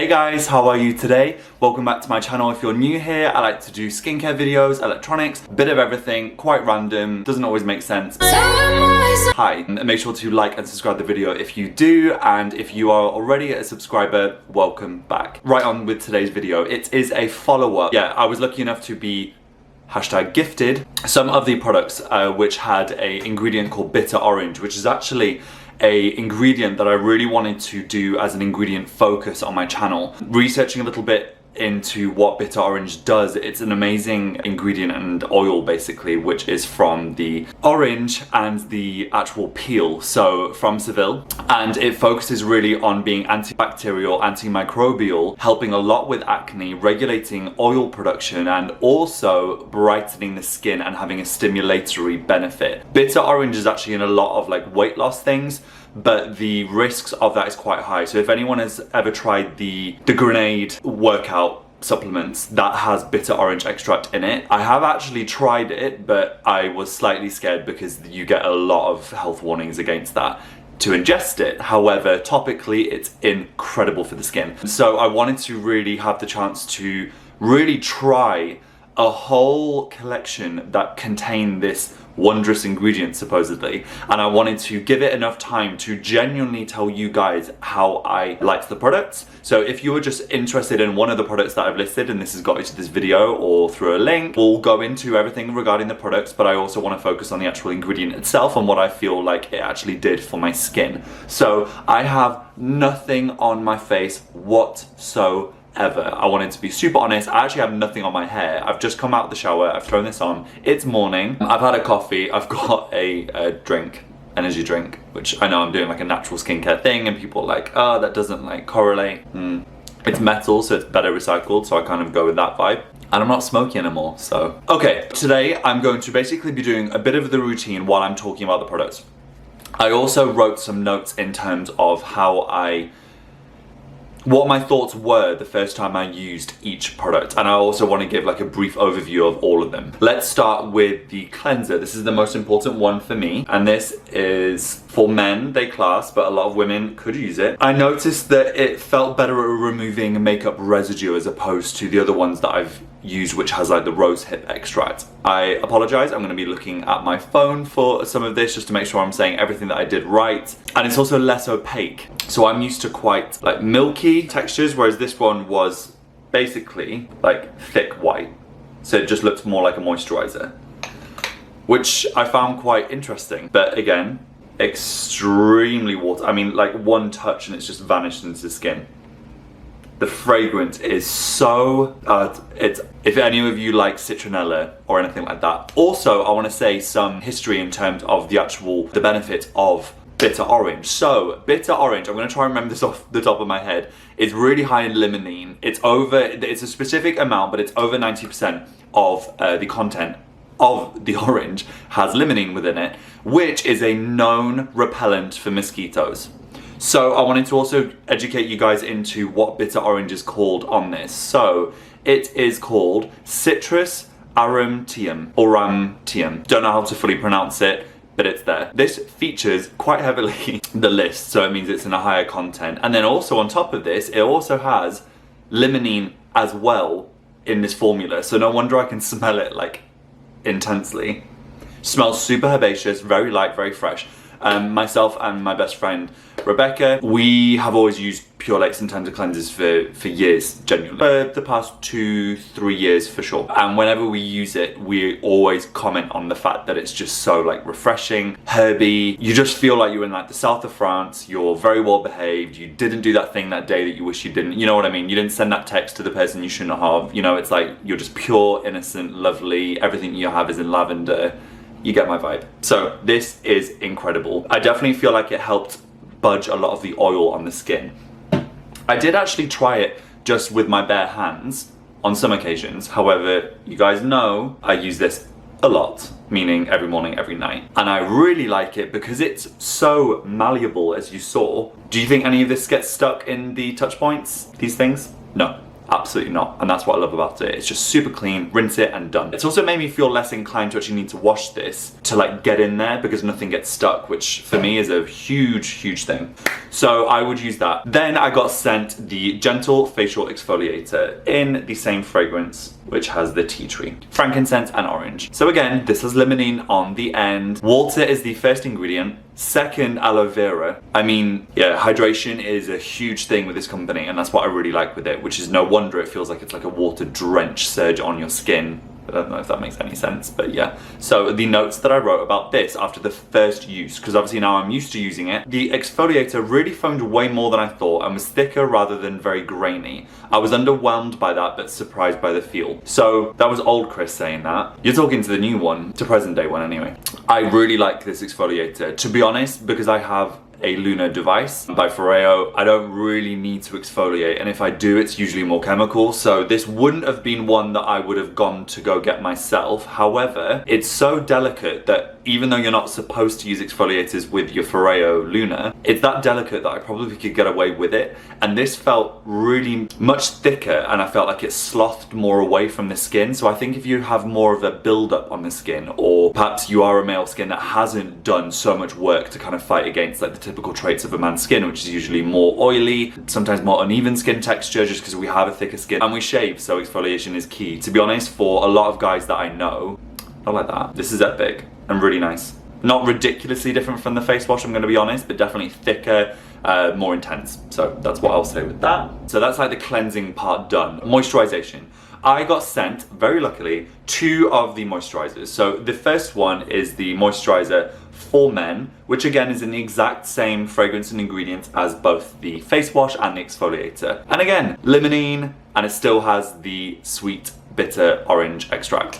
Hey guys, how are you today? Welcome back to my channel. If you're new here, I like to do skincare videos, electronics, a bit of everything, quite random, doesn't always make sense. Hi, and make sure to like and subscribe the video if you do, and if you are already a subscriber, welcome back. Right on with today's video. It is a follow-up. Yeah, I was lucky enough to be #gifted some of the products which had a ingredient called bitter orange, which is actually a ingredient that I really wanted to do as an ingredient focus on my channel. Researching a little bit into what bitter orange does, it's an amazing ingredient and oil basically, which is from the orange and the actual peel, so from Seville, and it focuses really on being antibacterial, antimicrobial, helping a lot with acne, regulating oil production, and also brightening the skin and having a stimulatory benefit. Bitter orange is actually in a lot of like weight loss things, but the risks of that is quite high. So if anyone has ever tried the Grenade workout supplements that has bitter orange extract in it, I have actually tried it, but I was slightly scared because you get a lot of health warnings against that to ingest it. However, topically it's incredible for the skin. So I wanted to really have the chance to really try a whole collection that contained this wondrous ingredient supposedly, and I wanted to give it enough time to genuinely tell you guys how I liked the products. So if you were just interested in one of the products that I've listed and this has got you to this video or through a link, we'll go into everything regarding the products, but I also want to focus on the actual ingredient itself and what I feel like it actually did for my skin. So I have nothing on my face whatsoever. I wanted to be super honest. I actually have nothing on my hair. I've just come out of the shower, I've thrown this on, it's morning, I've had a coffee, I've got a drink, energy drink, which I know I'm doing like a natural skincare thing and people are like, oh, that doesn't like correlate. It's metal, so it's better recycled, so I kind of go with that vibe. And I'm not smoky anymore, so. Okay, today I'm going to basically be doing a bit of the routine while I'm talking about the products. I also wrote some notes in terms of what my thoughts were the first time I used each product, and I also want to give like a brief overview of all of them. Let's start with the cleanser. This is the most important one for me, and this is for men, they class, but a lot of women could use it. I noticed that it felt better at removing makeup residue as opposed to the other ones that I've used, which has like the rosehip extract. I apologize, I'm going to be looking at my phone for some of this just to make sure I'm saying everything that I did right. And it's also less opaque, so I'm used to quite like milky textures, whereas this one was basically like thick white, so it just looks more like a moisturizer, which I found quite interesting. But again, extremely water, I mean like one touch and it's just vanished into the skin. The fragrance is so, if any of you like citronella or anything like that. Also, I want to say some history in terms of the benefits of bitter orange. So, bitter orange, I'm going to try and remember this off the top of my head, is really high in limonene. It's a specific amount, but it's over 90% of the content of the orange has limonene within it, which is a known repellent for mosquitoes. So I wanted to also educate you guys into what bitter orange is called on this. So it is called citrus aurantium. Don't know how to fully pronounce it, but it's there. This features quite heavily the list, so it means it's in a higher content. And then also on top of this, it also has limonene as well in this formula. So no wonder I can smell it like intensely. Smells super herbaceous, very light, very fresh. Myself and my best friend Rebecca, we have always used Pure Lakes and Tender cleansers for years, genuinely. For the past 2-3 years for sure. And whenever we use it, we always comment on the fact that it's just so like refreshing, herby. You just feel like you're in like the south of France, you're very well behaved, you didn't do that thing that day that you wish you didn't, you know what I mean? You didn't send that text to the person you shouldn't have, you know, it's like you're just pure, innocent, lovely, everything you have is in lavender. You get my vibe. So this is incredible. I definitely feel like it helped budge a lot of the oil on the skin. I did actually try it just with my bare hands on some occasions. However, you guys know I use this a lot, meaning every morning, every night. And I really like it because it's so malleable, as you saw. Do you think any of this gets stuck in the touch points, these things? No. Absolutely not. And that's what I love about it. It's just super clean, rinse it and done. It's also made me feel less inclined to actually need to wash this to like get in there because nothing gets stuck, which for me is a huge thing. So I would use that. Then I got sent the Gentle Facial Exfoliator in the same fragrance, which has the tea tree, frankincense and orange. So again, this has limonene on the end. Water is the first ingredient. Second, aloe vera. I mean, yeah, hydration is a huge thing with this company, and that's what I really like with it, which is no wonder it feels like it's like a water drenched surge on your skin. I don't know if that makes any sense, but yeah. So the notes that I wrote about this after the first use, because obviously now I'm used to using it, the exfoliator really foamed way more than I thought and was thicker rather than very grainy. I was underwhelmed by that, but surprised by the feel. So that was old Chris saying that. You're talking to the new one, to present day one anyway. I really like this exfoliator. To be honest, because I have a Luna device by Foreo, I don't really need to exfoliate, and if I do, it's usually more chemical, so this wouldn't have been one that I would have gone to go get myself. However, it's so delicate that even though you're not supposed to use exfoliators with your Foreo Luna, it's that delicate that I probably could get away with it, and this felt really much thicker, and I felt like it slothed more away from the skin. So I think if you have more of a build-up on the skin, or perhaps you are a male skin that hasn't done so much work to kind of fight against like the typical traits of a man's skin, which is usually more oily, sometimes more uneven skin texture, just because we have a thicker skin and we shave, so exfoliation is key. To be honest, for a lot of guys that I know, not like that. This is epic and really nice. Not ridiculously different from the face wash, I'm going to be honest, but definitely thicker, more intense. So that's what I'll say with that. So that's like the cleansing part done. Moisturization. I got sent, very luckily, 2 of the moisturizers. So the first one is the moisturizer for men, which again is in the exact same fragrance and ingredients as both the face wash and the exfoliator. And again, limonene, and it still has the sweet, bitter orange extract.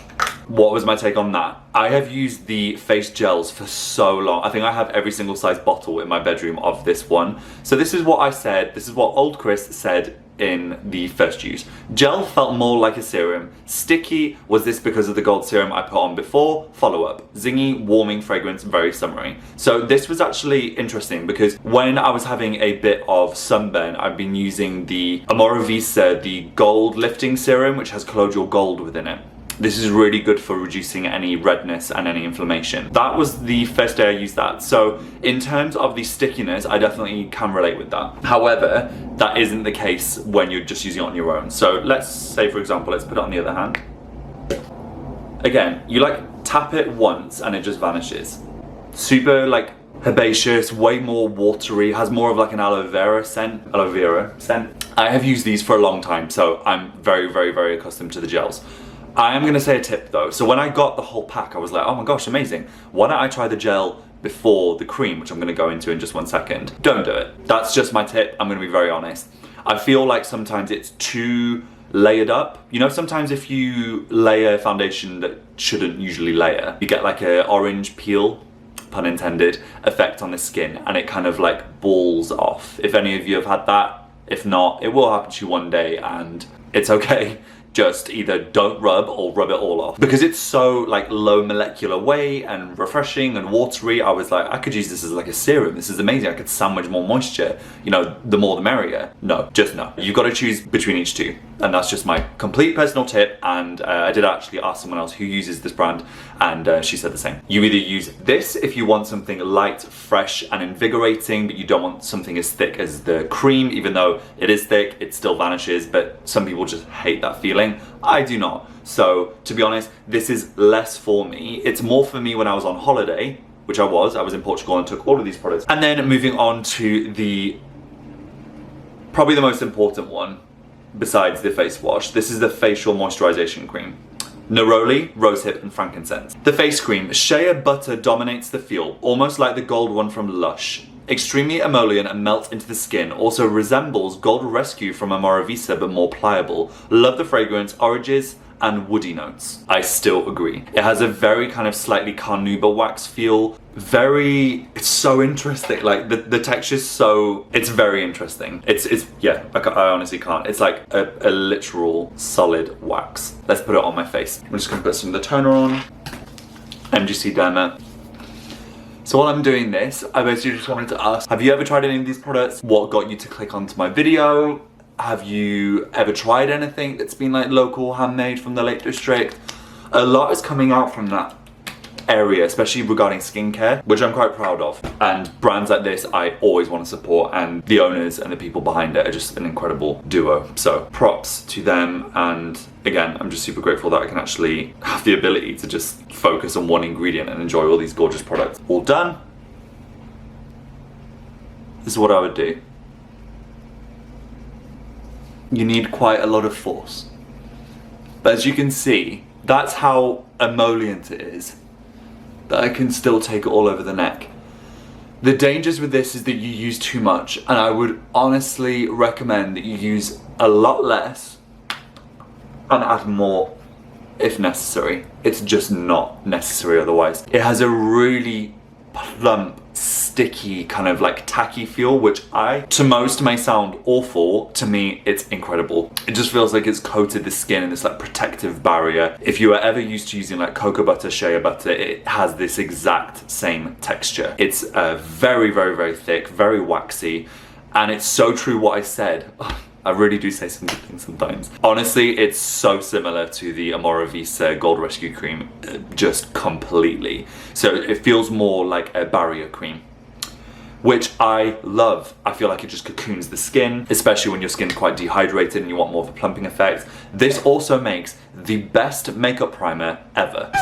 What was my take on that? I have used the face gels for so long. I think I have every single size bottle in my bedroom of this one. So this is what I said, this is what old Chris said in the first use. Gel felt more like a serum. Sticky, was this because of the gold serum I put on before? Follow up. Zingy, warming fragrance, very summery. So this was actually interesting because when I was having a bit of sunburn, I've been using the Amoravisa, the gold lifting serum, which has colloidal gold within it. This is really good for reducing any redness and any inflammation. That was the first day I used that. So in terms of the stickiness, I definitely can relate with that. However, that isn't the case when you're just using it on your own. So let's say, for example, let's put it on the other hand. Again, you like tap it once and it just vanishes. Super like herbaceous, way more watery, has more of like an aloe vera scent. I have used these for a long time, so I'm very accustomed to the gels. I am going to say a tip though. So when I got the whole pack, I was like, oh my gosh, amazing. Why don't I try the gel before the cream, which I'm going to go into in just 1 second. Don't do it. That's just my tip. I'm going to be very honest. I feel like sometimes it's too layered up. You know, sometimes if you layer foundation that shouldn't usually layer, you get like a orange peel, pun intended, effect on the skin, and it kind of like balls off. If any of you have had that, if not, it will happen to you one day and it's okay. Just either don't rub or rub it all off. Because it's so like low molecular weight and refreshing and watery, I was like, I could use this as like a serum. This is amazing. I could sandwich more moisture. You know, the more the merrier. No, just no. You've got to choose between each two. And that's just my complete personal tip. And I did actually ask someone else who uses this brand, and she said the same. You either use this if you want something light, fresh and invigorating, but you don't want something as thick as the cream. Even though it is thick, it still vanishes, but some people just hate that feeling. I do not. So to be honest, this is less for me. It's more for me when I was on holiday, which I was in Portugal and took all of these products. And then moving on to the, probably the most important one besides the face wash. This is the facial moisturization cream. Neroli, rosehip and frankincense. The face cream, shea butter dominates the feel, almost like the gold one from Lush. Extremely emollient and melts into the skin, also resembles Gold Rescue from Amoravisa but more pliable. Love the fragrance, oranges and woody notes. I still agree. It has a very kind of slightly carnauba wax feel. It's so interesting. Like the texture's so, it's very interesting. It's yeah, I honestly can't. It's like a literal solid wax. Let's put it on my face. I'm just gonna put some of the toner on. MGC Derma. So while I'm doing this, I basically just wanted to ask, have you ever tried any of these products? What got you to click onto my video? Have you ever tried anything that's been like local, handmade from the Lake District? A lot is coming out from that area, especially regarding skincare, which I'm quite proud of. And brands like this I always want to support, and the owners and the people behind it are just an incredible duo. So props to them, and again, I'm just super grateful that I can actually have the ability to just focus on one ingredient and enjoy all these gorgeous products. All done. This is what I would do. You need quite a lot of force. But as you can see, that's how emollient it is, that I can still take it all over the neck. The dangers with this is that you use too much, and I would honestly recommend that you use a lot less and add more if necessary. It's just not necessary otherwise. It has a really plump, sticky, kind of like tacky feel, which to most may sound awful. To me, it's incredible. It just feels like it's coated the skin in this like protective barrier. If you are ever used to using like cocoa butter, shea butter, it has this exact same texture. It's very, very, very thick, very waxy, and it's so true what I said. I really do say some good things sometimes. Honestly, it's so similar to the Amora Visa Gold Rescue Cream, just completely. So it feels more like a barrier cream, which I love. I feel like it just cocoons the skin, especially when your skin's quite dehydrated and you want more of a plumping effect. This also makes the best makeup primer ever.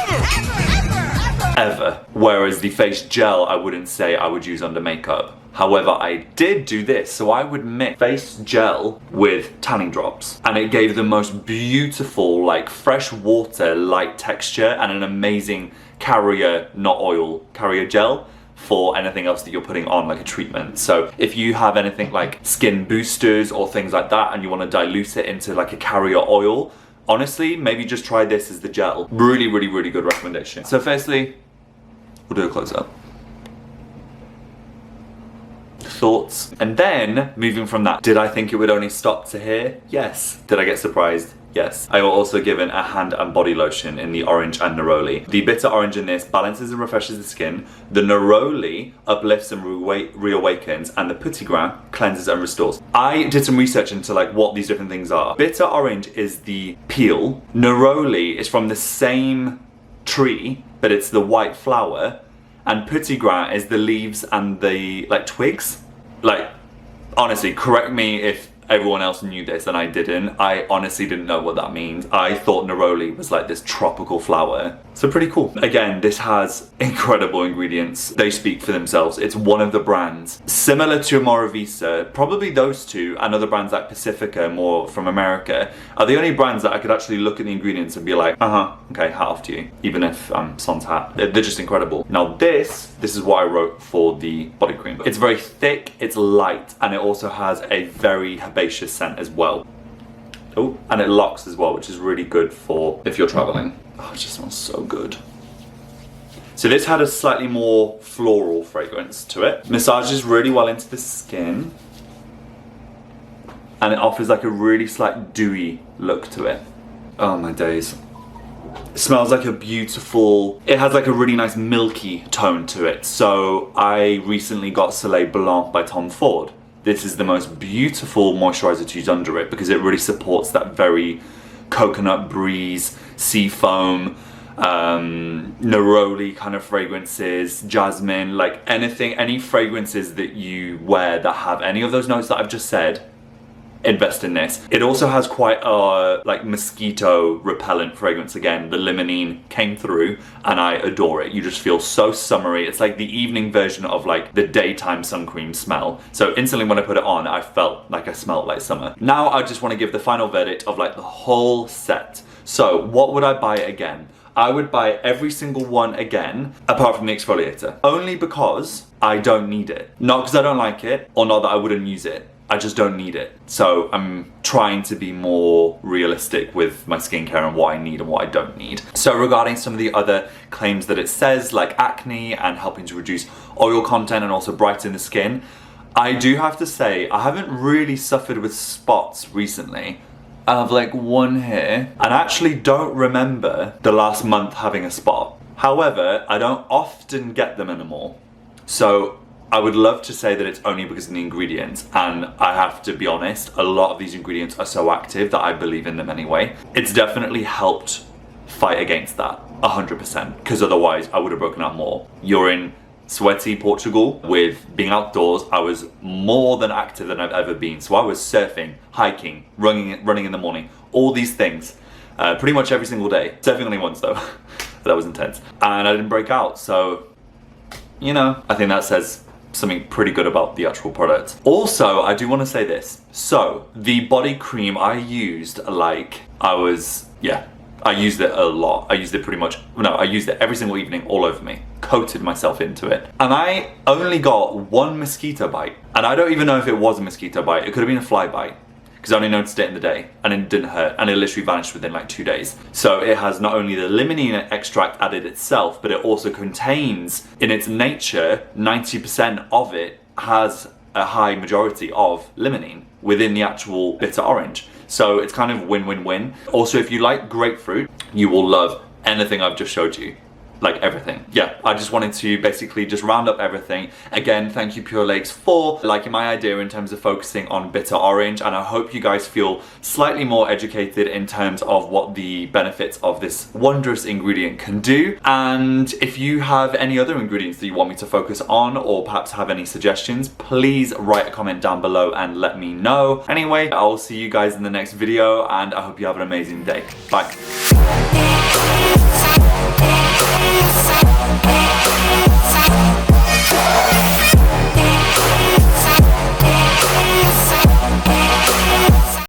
Ever. Whereas the face gel, I wouldn't say I would use under makeup. However, I did do this, so I would mix face gel with tanning drops, and it gave the most beautiful, like fresh water, light texture, and an amazing carrier, not oil, carrier gel for anything else that you're putting on, like a treatment. So if you have anything like skin boosters or things like that, and you want to dilute it into like a carrier oil, honestly, maybe just try this as the gel. Really, really, really good recommendation. So firstly, we'll do a close-up. Thoughts. And then, moving from that, did I think it would only stop to here? Yes. Did I get surprised? Yes. I was also given a hand and body lotion in the orange and neroli. The bitter orange in this balances and refreshes the skin. The neroli uplifts and reawakens, and the petit grain cleanses and restores. I did some research into like what these different things are. Bitter orange is the peel. Neroli is from the same tree, but it's the white flower. And petit grain is the leaves and the like twigs. Like, honestly, correct me if everyone else knew this and I didn't. I honestly didn't know what that means. I thought neroli was like this tropical flower. So pretty cool. Again, this has incredible ingredients. They speak for themselves. It's one of the brands similar to Amora Visa. Probably those two and other brands like Pacifica, more from America, are the only brands that I could actually look at the ingredients and be like, okay, hat off to you. Even if sans hat. They're just incredible. Now this is what I wrote for the body cream. It's very thick, it's light, and it also has a very herbaceous scent as well. Oh, and it locks as well, which is really good for if you're traveling. Oh, it just smells so good. So this had a slightly more floral fragrance to it. Massages really well into the skin. And it offers like a really slight dewy look to it. Oh my days. It smells like a beautiful, it has like a really nice milky tone to it. So I recently got Soleil Blanc by Tom Ford. This is the most beautiful moisturizer to use under it because it really supports that very coconut breeze, sea foam, neroli kind of fragrances, jasmine, like anything, any fragrances that you wear that have any of those notes that I've just said, invest in this. It also has quite a like mosquito repellent fragrance again. The limonene came through and I adore it. You just feel so summery. It's like the evening version of like the daytime sun cream smell. So instantly when I put it on, I felt like I smelled like summer. Now I just want to give the final verdict of like the whole set. So what would I buy again? I would buy every single one again, apart from the exfoliator. Only because I don't need it. Not because I don't like it, or not that I wouldn't use it. I just don't need it. So I'm trying to be more realistic with my skincare and what I need and what I don't need. So regarding some of the other claims that it says, like acne and helping to reduce oil content and also brighten the skin, I do have to say, I haven't really suffered with spots recently. I have like one here, and I actually don't remember the last month having a spot. However, I don't often get them anymore. So I would love to say that it's only because of the ingredients, and I have to be honest, a lot of these ingredients are so active that I believe in them anyway. It's definitely helped fight against that 100%, because otherwise I would have broken out more. You're in sweaty Portugal with being outdoors. I was more than active than I've ever been. So I was surfing, hiking, running in the morning, all these things, pretty much every single day. Surfing only once though. That was intense. And I didn't break out. So, you know, I think that says something pretty good about the actual product. Also, I do want to say this. So the body cream I used, I used it a lot. I used it every single evening all over me. Coated myself into it. And I only got one mosquito bite. And I don't even know if it was a mosquito bite. It could have been a fly bite, because I only noticed it in the day and it didn't hurt, and it literally vanished within like 2 days. So it has not only the limonene extract added itself, but it also contains, in its nature, 90% of it has a high majority of limonene within the actual bitter orange. So it's kind of win-win-win. Also, if you like grapefruit, you will love anything I've just showed you. Like everything. Yeah, I just wanted to basically just round up everything. Again, thank you Pure Lakes for liking my idea in terms of focusing on bitter orange, and I hope you guys feel slightly more educated in terms of what the benefits of this wondrous ingredient can do. And if you have any other ingredients that you want me to focus on, or perhaps have any suggestions, please write a comment down below and let me know. Anyway, I'll see you guys in the next video, and I hope you have an amazing day. Bye.